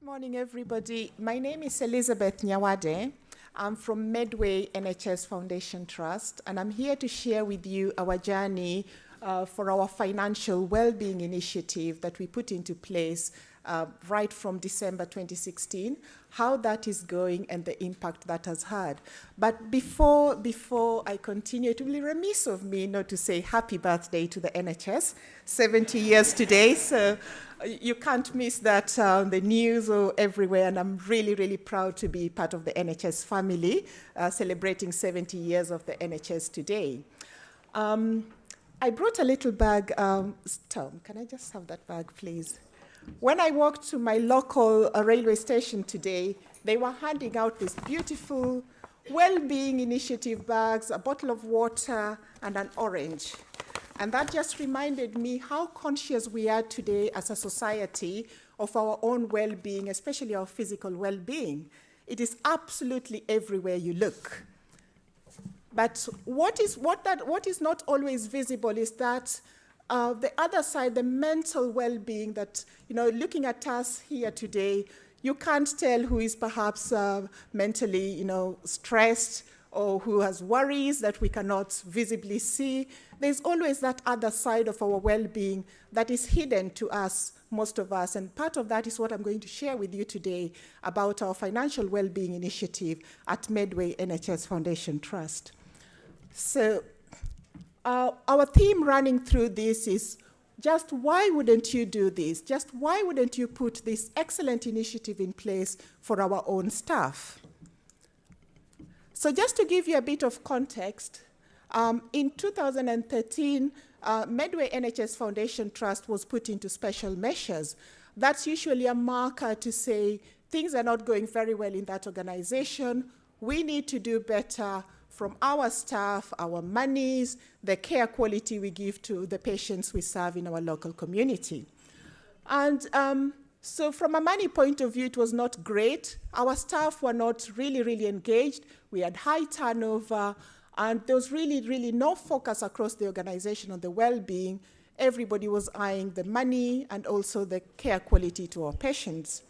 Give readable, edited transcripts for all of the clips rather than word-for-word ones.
Good morning, everybody. My name is Elizabeth Nyawade. I'm from Medway NHS Foundation Trust, and I'm here to share with you our journey for our financial well-being initiative that we put into place right from December 2016, how that is going and the impact that has had. But before I continue, it will be remiss of me not to say happy birthday to the NHS, 70 years today. So you can't miss that the news or everywhere, and I'm really, really proud to be part of the NHS family, celebrating 70 years of the NHS today. I brought a little bag. Tom, can I just have that bag, please? When I walked to my local railway station today, they were handing out these beautiful well-being initiative bags, a bottle of water, and an orange. And that just reminded me how conscious we are today as a society of our own well-being, especially our physical well-being. It is absolutely everywhere you look. But what is not always visible is that the other side, the mental well-being that, looking at us here today, you can't tell who is perhaps mentally, stressed or who has worries that we cannot visibly see. There's always that other side of our well-being that is hidden to us, most of us, and part of that is what I'm going to share with you today about our financial well-being initiative at Medway NHS Foundation Trust. So our theme running through this is just why wouldn't you do this? Just why wouldn't you put this excellent initiative in place for our own staff? So just to give you a bit of context, in 2013, Medway NHS Foundation Trust was put into special measures. That's usually a marker to say things are not going very well in that organization. We need to do better from our staff, our monies, the care quality we give to the patients we serve in our local community. And so from a money point of view, it was not great. Our staff were not really engaged. We had high turnover, and there was really no focus across the organization on the well-being. Everybody was eyeing the money and also the care quality to our patients.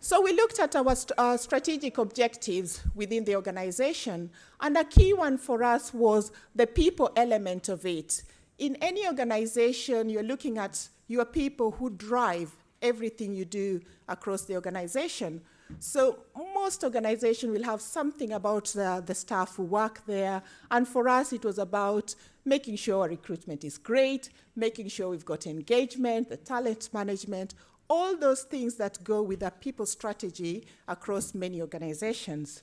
So we looked at our strategic objectives within the organization, and a key one for us was the people element of it. In any organization, you're looking at your people who drive everything you do across the organization. So most organizations will have something about the staff who work there, and for us it was about making sure our recruitment is great, making sure we've got engagement, the talent management, all those things that go with a people strategy across many organizations.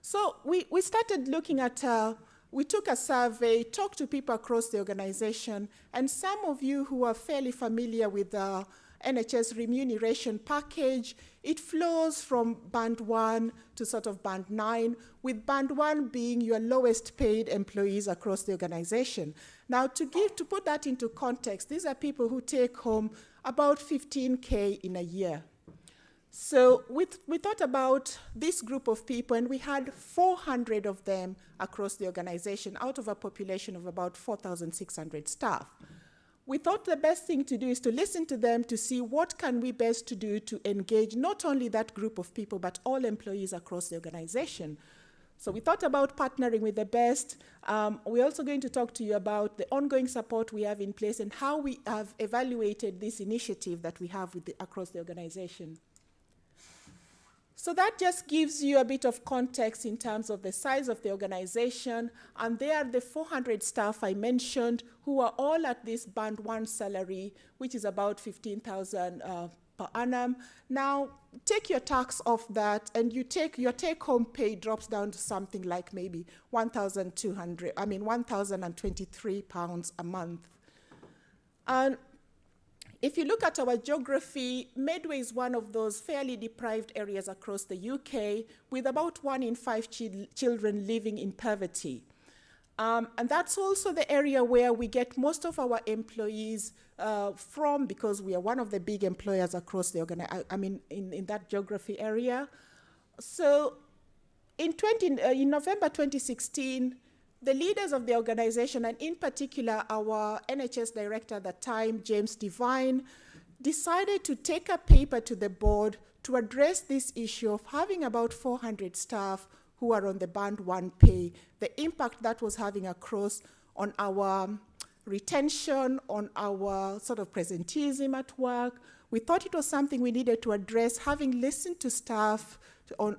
So we started looking at, we took a survey, talked to people across the organization, and some of you who are fairly familiar with the NHS remuneration package, it flows from band 1 to sort of band 9, with band 1 being your lowest paid employees across the organization. Now to put that into context, these are people who take home about 15K in a year. So we thought about this group of people, and we had 400 of them across the organization out of a population of about 4,600 staff. We thought the best thing to do is to listen to them to see what can we best do to engage not only that group of people, but all employees across the organization. So we thought about partnering with the best. We're also going to talk to you about the ongoing support we have in place and how we have evaluated this initiative that we have across the organization. So that just gives you a bit of context in terms of the size of the organization, and they are the 400 staff I mentioned who are all at this band 1 salary, which is about 15,000 per annum. Now, take your tax off that, and your take-home pay drops down to something like maybe £1,023 a month. And if you look at our geography, Medway is one of those fairly deprived areas across the UK, with about 1 in 5 children living in poverty. And that's also the area where we get most of our employees from, because we are one of the big employers across the in that geography area. So in November 2016, the leaders of the organization, and in particular our NHS director at the time, James Devine, decided to take a paper to the board to address this issue of having about 400 staff who are on the Band 1 pay, the impact that was having across on our retention, on our sort of presenteeism at work. We thought it was something we needed to address, having listened to staff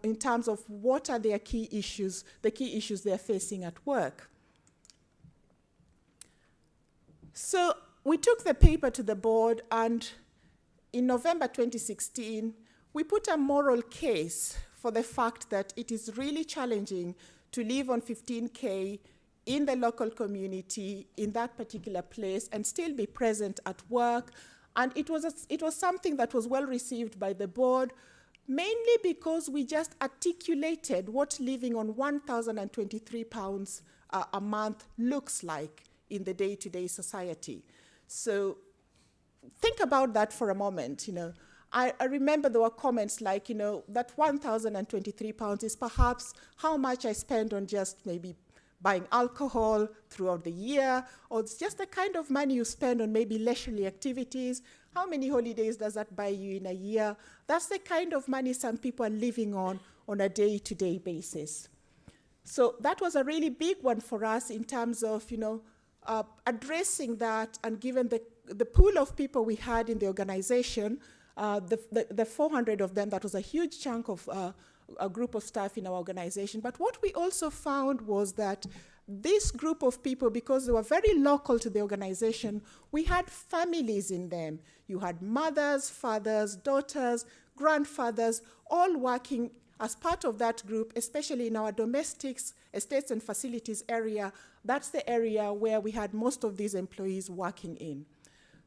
in terms of what are their key issues, the key issues they're facing at work. So we took the paper to the board, and in November 2016, we put a moral case for the fact that it is really challenging to live on 15K in the local community, in that particular place, and still be present at work. And it was something that was well received by the board, mainly because we just articulated what living on £1,023 a month looks like in the day-to-day society. So think about that for a moment. I remember there were comments like, that £1,023 is perhaps how much I spend on just maybe buying alcohol throughout the year, or it's just the kind of money you spend on maybe leisurely activities. How many holidays does that buy you in a year? That's the kind of money some people are living on a day-to-day basis. So that was a really big one for us in terms of, addressing that, and given the pool of people we had in the organization, the 400 of them, that was a huge chunk of a group of staff in our organization. But what we also found was that this group of people, because they were very local to the organization, we had families in them. You had mothers, fathers, daughters, grandfathers, all working as part of that group, especially in our domestics, estates and facilities area. That's the area where we had most of these employees working in.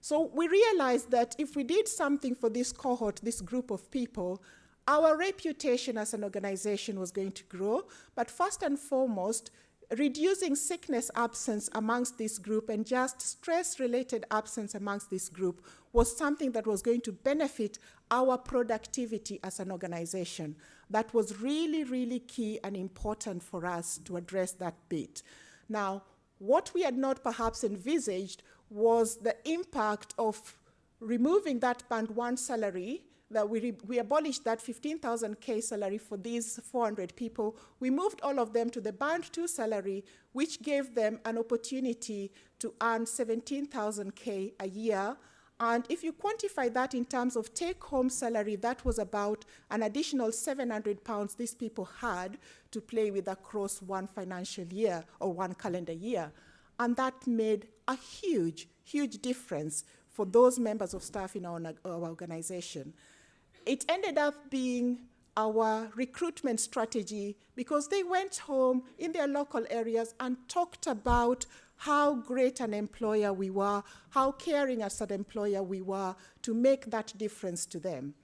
So we realized that if we did something for this cohort, this group of people, our reputation as an organization was going to grow, but first and foremost, reducing sickness absence amongst this group and just stress-related absence amongst this group was something that was going to benefit our productivity as an organization. That was really, really key and important for us to address that bit. Now, what we had not perhaps envisaged was the impact of removing that Band 1 salary, that we abolished that 15,000K salary for these 400 people. We moved all of them to the Band 2 salary, which gave them an opportunity to earn 17,000K a year. And if you quantify that in terms of take-home salary, that was about an additional £700 these people had to play with across one financial year or one calendar year. And that made a huge, huge difference for those members of staff in our organization. It ended up being our recruitment strategy because they went home in their local areas and talked about how great an employer we were, how caring as an employer we were to make that difference to them.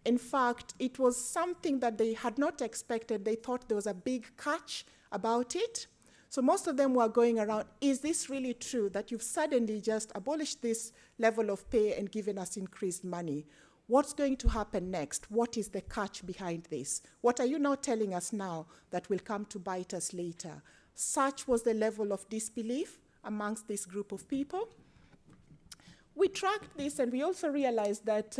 In fact, it was something that they had not expected. They thought there was a big catch about it. So most of them were going around, is this really true that you've suddenly just abolished this level of pay and given us increased money? What's going to happen next? What is the catch behind this? What are you now telling us now that will come to bite us later? Such was the level of disbelief amongst this group of people. We tracked this, and we also realized that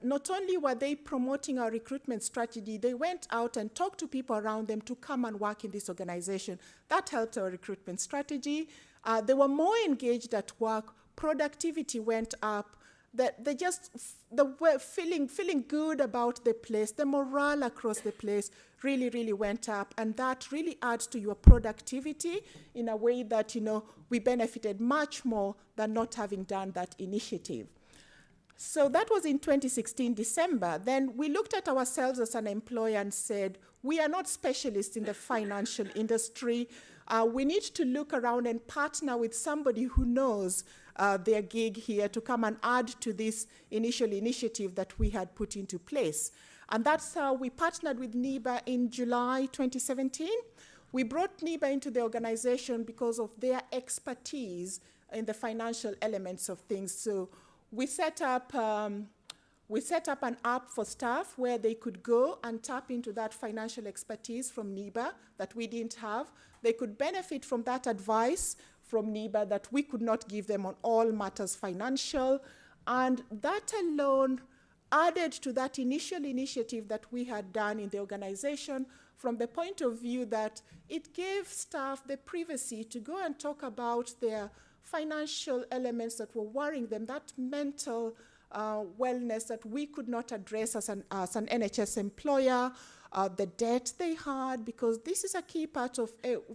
not only were they promoting our recruitment strategy, they went out and talked to people around them to come and work in this organization. That helped our recruitment strategy. They were more engaged at work. Productivity went up. They were feeling good about the place. The morale across the place really, really went up, and that really adds to your productivity in a way that, we benefited much more than not having done that initiative. So that was in 2016, December. Then we looked at ourselves as an employer and said, we are not specialists in the financial industry. We need to look around and partner with somebody who knows their gig here to come and add to this initial initiative that we had put into place. And that's how we partnered with Neyber in July 2017. We brought Neyber into the organization because of their expertise in the financial elements of things. So we set up an app for staff where they could go and tap into that financial expertise from Neyber that we didn't have. They could benefit from that advice from Neyber that we could not give them on all matters financial. And that alone added to that initial initiative that we had done in the organization from the point of view that it gave staff the privacy to go and talk about their financial elements that were worrying them, that mental wellness that we could not address as an NHS employer, the debt they had, because this is a key part of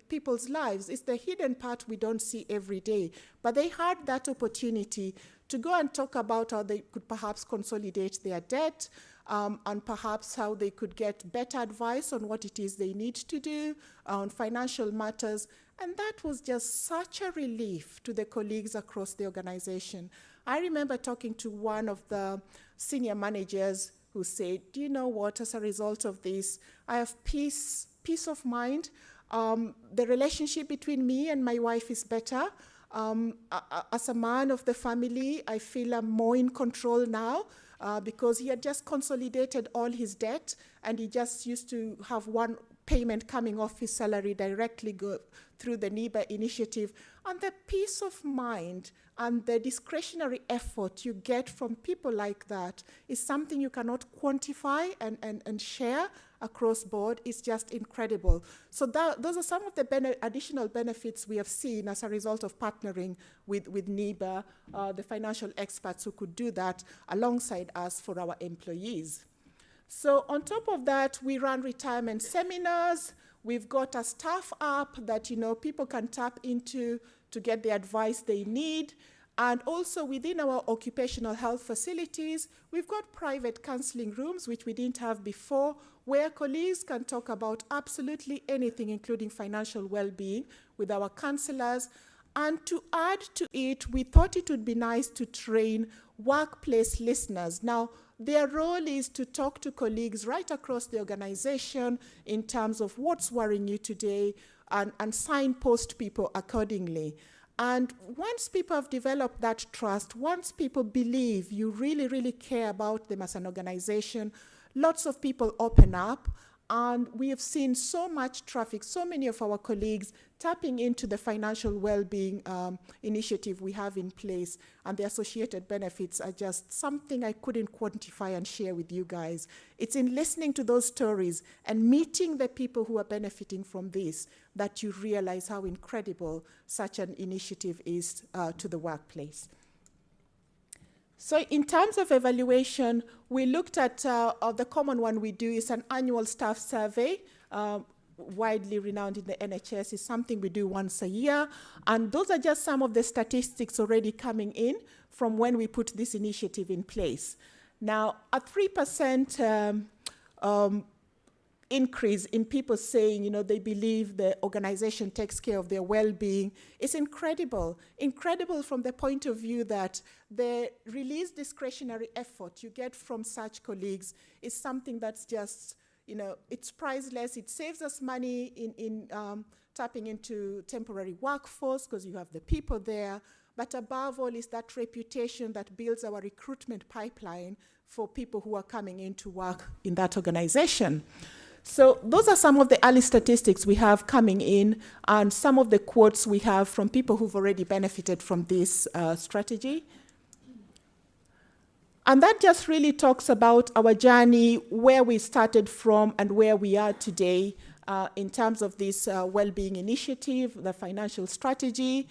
people's lives. It's the hidden part we don't see every day. But they had that opportunity to go and talk about how they could perhaps consolidate their debt, and perhaps how they could get better advice on what it is they need to do on financial matters. And that was just such a relief to the colleagues across the organization. I remember talking to one of the senior managers who said, do you know what, as a result of this, I have peace of mind. The relationship between me and my wife is better. As a man of the family, I feel I'm more in control now because he had just consolidated all his debt and he just used to have one payment coming off his salary directly go through the Neyber initiative. And the peace of mind and the discretionary effort you get from people like that is something you cannot quantify and share across board. It's just incredible. So those are some of the additional benefits we have seen as a result of partnering with Neyber, the financial experts who could do that alongside us for our employees. So on top of that, we run retirement seminars. We've got a staff app that people can tap into to get the advice they need. And also within our occupational health facilities, we've got private counseling rooms, which we didn't have before, where colleagues can talk about absolutely anything, including financial well-being, with our counselors. And to add to it, we thought it would be nice to train workplace listeners. Now, their role is to talk to colleagues right across the organization in terms of what's worrying you today and signpost people accordingly. And once people have developed that trust, once people believe you really, really care about them as an organization, lots of people open up. And we have seen so much traffic, so many of our colleagues tapping into the financial well-being initiative we have in place, and the associated benefits are just something I couldn't quantify and share with you guys. It's in listening to those stories and meeting the people who are benefiting from this that you realize how incredible such an initiative is to the workplace. So in terms of evaluation, we looked at the common one we do is an annual staff survey, widely renowned in the NHS. It's something we do once a year. And those are just some of the statistics already coming in from when we put this initiative in place. Now, a 3% increase in people saying, they believe the organization takes care of their well-being is incredible. Incredible from the point of view that the released discretionary effort you get from such colleagues is something that's just, it's priceless. It saves us money in tapping into temporary workforce because you have the people there. But above all is that reputation that builds our recruitment pipeline for people who are coming in to work in that organization. So those are some of the early statistics we have coming in and some of the quotes we have from people who've already benefited from this strategy. And that just really talks about our journey, where we started from and where we are today in terms of this well-being initiative, the financial strategy.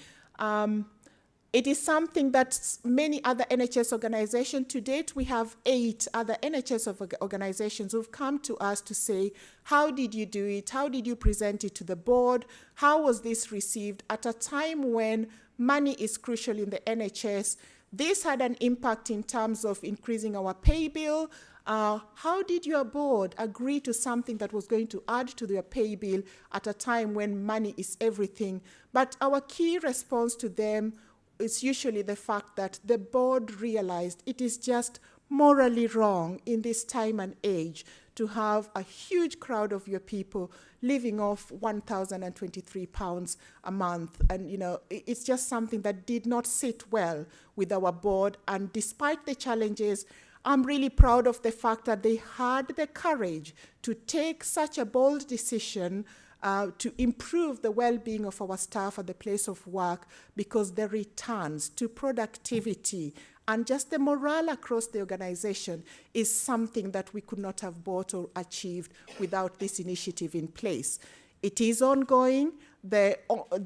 It is something that many other NHS organizations, to date we have 8 other NHS organizations who've come to us to say, how did you do it? How did you present it to the board? How was this received at a time when money is crucial in the NHS? This had an impact in terms of increasing our pay bill. How did your board agree to something that was going to add to their pay bill at a time when money is everything? But our key response to them is usually the fact that the board realized it is just morally wrong in this time and age to have a huge crowd of your people living off £1,023 a month. And, it's just something that did not sit well with our board. And despite the challenges, I'm really proud of the fact that they had the courage to take such a bold decision to improve the well-being of our staff at the place of work, because the returns to productivity and just the morale across the organization is something that we could not have bought or achieved without this initiative in place. It is ongoing. The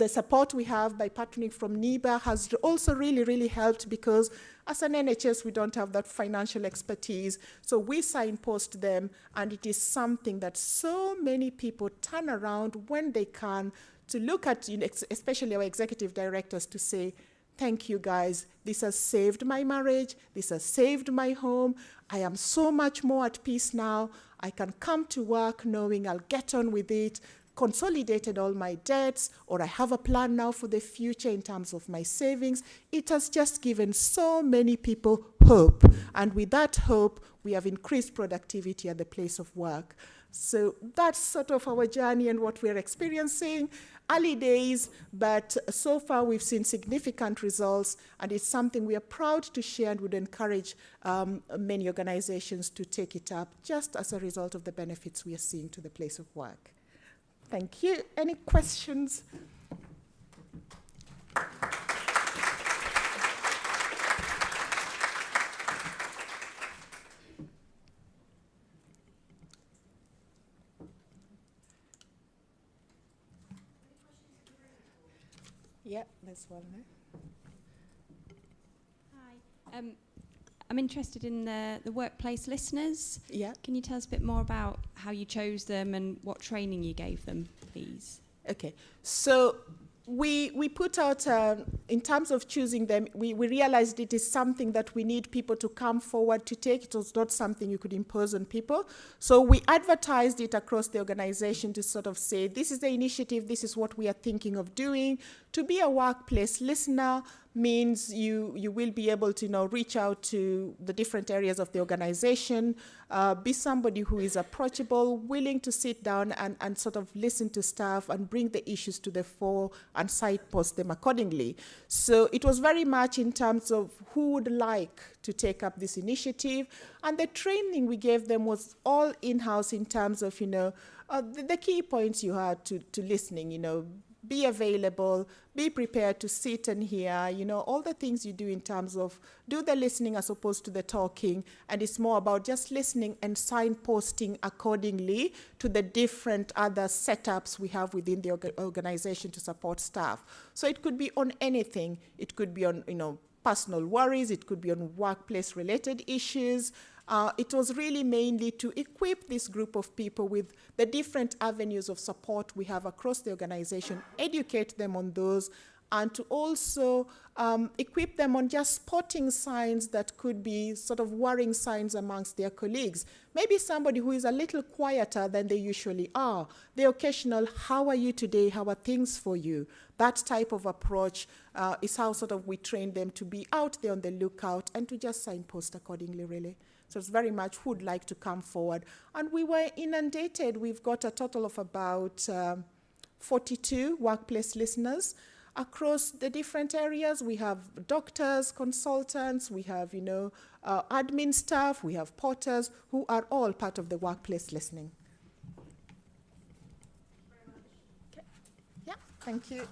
support we have by partnering from Neyber has also really helped, because as an NHS, we don't have that financial expertise. So we signpost them, and it is something that so many people turn around when they can to look at, especially our executive directors, to say, thank you guys, this has saved my marriage, this has saved my home, I am so much more at peace now, I can come to work knowing I'll get on with it, consolidated all my debts, or I have a plan now for the future in terms of my savings. It has just given so many people hope. And with that hope, we have increased productivity at the place of work. So that's sort of our journey and what we're experiencing. Early days, but so far we've seen significant results, and it's something we are proud to share and would encourage many organizations to take it up, just as a result of the benefits we are seeing to the place of work. Thank you. Any questions? Yeah, there's one there. Hi. I'm interested in the workplace listeners. Yeah. Can you tell us a bit more about how you chose them and what training you gave them, please? Okay. So we put out, in terms of choosing them, we realized it is something that we need people to come forward to take. It was not something you could impose on people. So we advertised it across the organization to sort of say, this is the initiative, this is what we are thinking of doing. To be a workplace listener means you will be able to reach out to the different areas of the organization, be somebody who is approachable, willing to sit down and sort of listen to staff and bring the issues to the fore and signpost them accordingly. So it was very much in terms of who would like to take up this initiative, and the training we gave them was all in-house in terms of the key points you had to listening, be available, be prepared to sit and hear, all the things you do in terms of do the listening as opposed to the talking. And it's more about just listening and signposting accordingly to the different other setups we have within the organization to support staff. So it could be on anything. It could be on, personal worries. It could be on workplace related issues. It was really mainly to equip this group of people with the different avenues of support we have across the organization, educate them on those, and to also equip them on just spotting signs that could be sort of worrying signs amongst their colleagues. Maybe somebody who is a little quieter than they usually are. The occasional, how are you today? How are things for you? That type of approach is how sort of we train them to be out there on the lookout and to just signpost accordingly, really. So it's very much who would like to come forward. And we were inundated. We've got a total of about 42 workplace listeners across the different areas. We have doctors, consultants, we have, admin staff, we have porters who are all part of the workplace listening. Okay. Yeah, thank you.